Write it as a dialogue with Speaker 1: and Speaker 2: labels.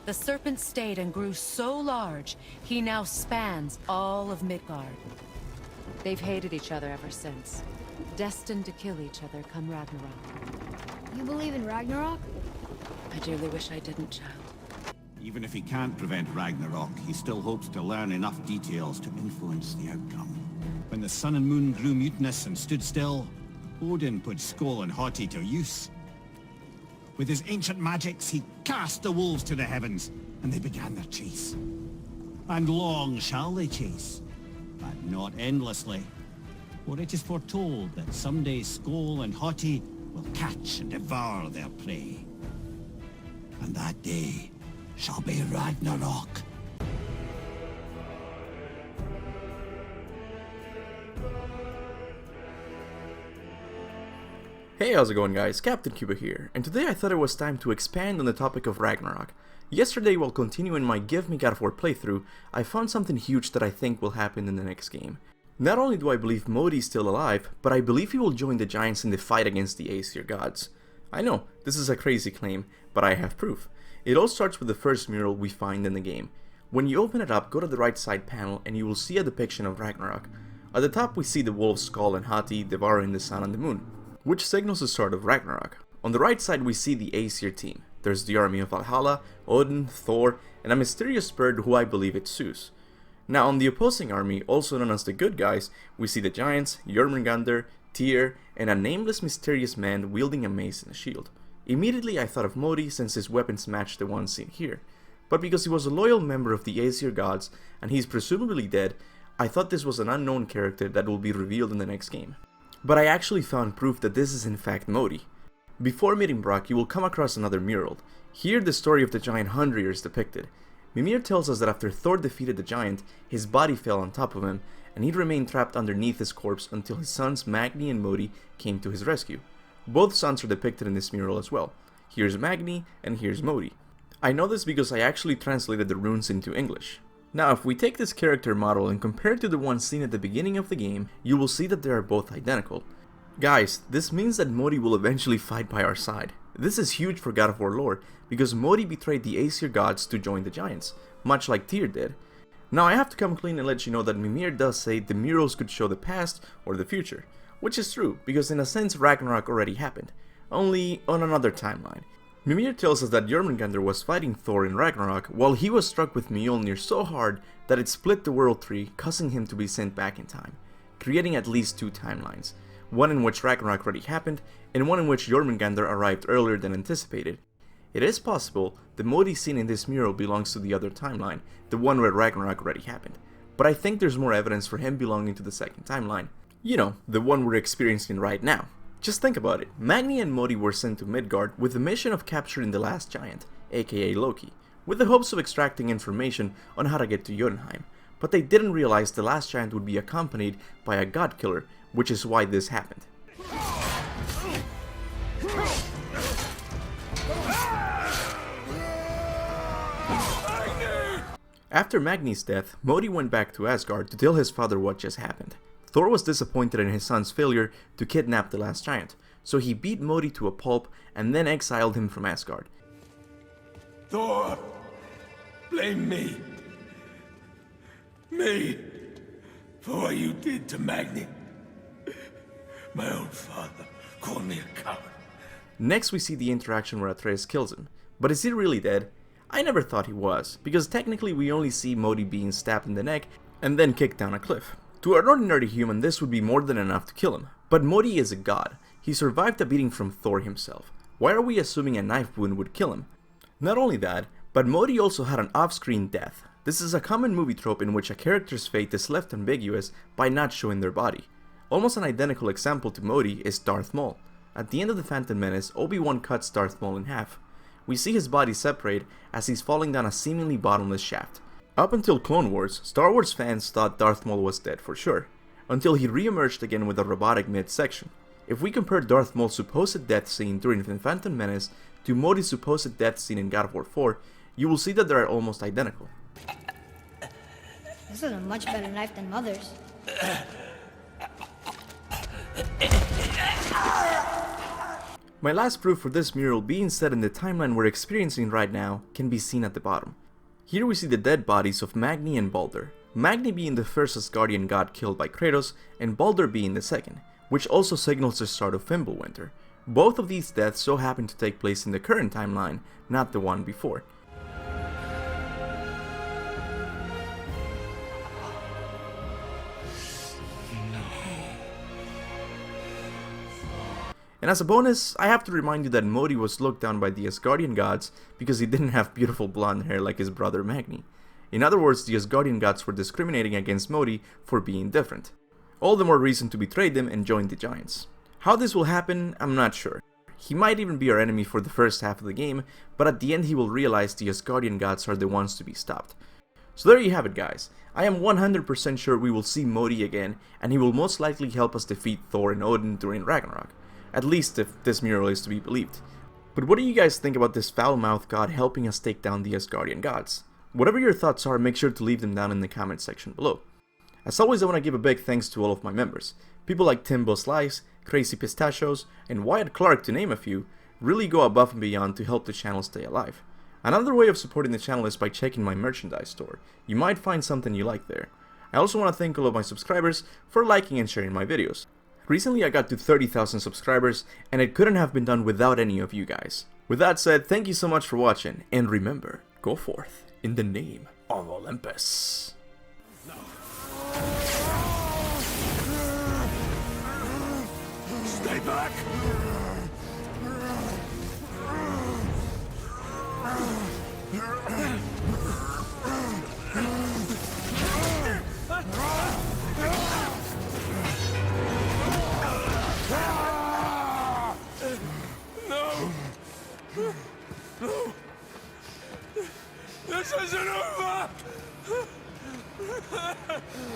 Speaker 1: The serpent stayed and grew so large, he now spans all of Midgard. They've hated each other ever since, destined to kill each other come Ragnarok.
Speaker 2: You believe in Ragnarok?
Speaker 1: I dearly wish I didn't, child.
Speaker 3: Even if he can't prevent Ragnarok, he still hopes to learn enough details to influence the outcome. When the sun and moon grew mutinous and stood still, Odin put Skoll and Hati to use. With his ancient magics, he cast the wolves to the heavens, and they began their chase. And long shall they chase, but not endlessly. For it is foretold that someday Skoll and Hati will catch and devour their prey. And that day shall be Ragnarok.
Speaker 4: Hey, how's it going guys? Captain Kuba here, and today I thought it was time to expand on the topic of Ragnarok. Yesterday, while continuing my Give Me God of War playthrough, I found something huge that I think will happen in the next game. Not only do I believe Modi is still alive, but I believe he will join the Giants in the fight against the Aesir gods. I know, this is a crazy claim, but I have proof. It all starts with the first mural we find in the game. When you open it up, go to the right side panel and you will see a depiction of Ragnarok. At the top we see the wolves Skoll and Hati devouring the sun and the moon, which signals the start of Ragnarok. On the right side we see the Aesir team. There's the army of Valhalla, Odin, Thor, and a mysterious bird who I believe it's Zeus. Now on the opposing army, also known as the good guys, we see the giants, Jormungandr, Tyr, and a nameless mysterious man wielding a mace and a shield. Immediately I thought of Modi since his weapons matched the ones seen here. But because he was a loyal member of the Aesir gods, and he's presumably dead, I thought this was an unknown character that will be revealed in the next game. But I actually found proof that this is in fact Modi. Before meeting Brock, you will come across another mural. Here the story of the giant Hundrir is depicted. Mimir tells us that after Thor defeated the giant, his body fell on top of him, and he remained trapped underneath his corpse until his sons Magni and Modi came to his rescue. Both sons are depicted in this mural as well. Here's Magni, and here's Modi. I know this because I actually translated the runes into English. Now if we take this character model and compare it to the one seen at the beginning of the game, you will see that they are both identical. Guys, this means that Modi will eventually fight by our side. This is huge for God of War lore, because Modi betrayed the Aesir gods to join the giants, much like Tyr did. Now I have to come clean and let you know that Mimir does say the murals could show the past or the future, which is true, because in a sense Ragnarok already happened, only on another timeline. Mimir tells us that Jormungandr was fighting Thor in Ragnarok while he was struck with Mjolnir so hard that it split the world tree, causing him to be sent back in time, creating at least two timelines. One in which Ragnarok already happened, and one in which Jormungandr arrived earlier than anticipated. It is possible the Modi seen in this mural belongs to the other timeline, the one where Ragnarok already happened, but I think there's more evidence for him belonging to the second timeline. You know, the one we're experiencing right now. Just think about it, Magni and Modi were sent to Midgard with the mission of capturing the last giant, aka Loki, with the hopes of extracting information on how to get to Jotunheim, but they didn't realize the last giant would be accompanied by a god killer, which is why this happened. After Magni's death, Modi went back to Asgard to tell his father what just happened. Thor was disappointed in his son's failure to kidnap the last giant, so he beat Modi to a pulp and then exiled him from Asgard.
Speaker 5: Thor, blame me. Me, for what you did to Magni. My own father called me a coward.
Speaker 4: Next we see the interaction where Atreus kills him. But is he really dead? I never thought he was, because technically we only see Modi being stabbed in the neck and then kicked down a cliff. To an ordinary human this would be more than enough to kill him, but Modi is a god. He survived a beating from Thor himself. Why are we assuming a knife wound would kill him? Not only that, but Modi also had an off-screen death. This is a common movie trope in which a character's fate is left ambiguous by not showing their body. Almost an identical example to Modi is Darth Maul. At the end of The Phantom Menace, Obi-Wan cuts Darth Maul in half. We see his body separate as he's falling down a seemingly bottomless shaft. Up until Clone Wars, Star Wars fans thought Darth Maul was dead for sure, until he re-emerged again with a robotic midsection. If we compare Darth Maul's supposed death scene during The Phantom Menace to Modi's supposed death scene in God of War 4, you will see that they are almost identical.
Speaker 2: This is a much better knife than Mother's.
Speaker 4: My last proof for this mural being set in the timeline we're experiencing right now can be seen at the bottom. Here we see the dead bodies of Magni and Baldur, Magni being the first Asgardian god killed by Kratos, and Baldur being the second, which also signals the start of Fimbulwinter. Both of these deaths so happen to take place in the current timeline, not the one before. And as a bonus, I have to remind you that Modi was looked down by the Asgardian gods because he didn't have beautiful blonde hair like his brother Magni. In other words, the Asgardian gods were discriminating against Modi for being different. All the more reason to betray them and join the Giants. How this will happen, I'm not sure. He might even be our enemy for the first half of the game, but at the end he will realize the Asgardian gods are the ones to be stopped. So there you have it, guys. I am 100% sure we will see Modi again, and he will most likely help us defeat Thor and Odin during Ragnarok. At least if this mural is to be believed. But what do you guys think about this foul-mouthed god helping us take down the Asgardian gods? Whatever your thoughts are, make sure to leave them down in the comment section below. As always, I want to give a big thanks to all of my members. People like Timbo Slice, Crazy Pistachios, and Wyatt Clark, to name a few, really go above and beyond to help the channel stay alive. Another way of supporting the channel is by checking my merchandise store. You might find something you like there. I also want to thank all of my subscribers for liking and sharing my videos. Recently I got to 30,000 subscribers, and it couldn't have been done without any of you guys. With that said, thank you so much for watching, and remember, go forth in the name of Olympus.
Speaker 5: Stay back! This isn't over!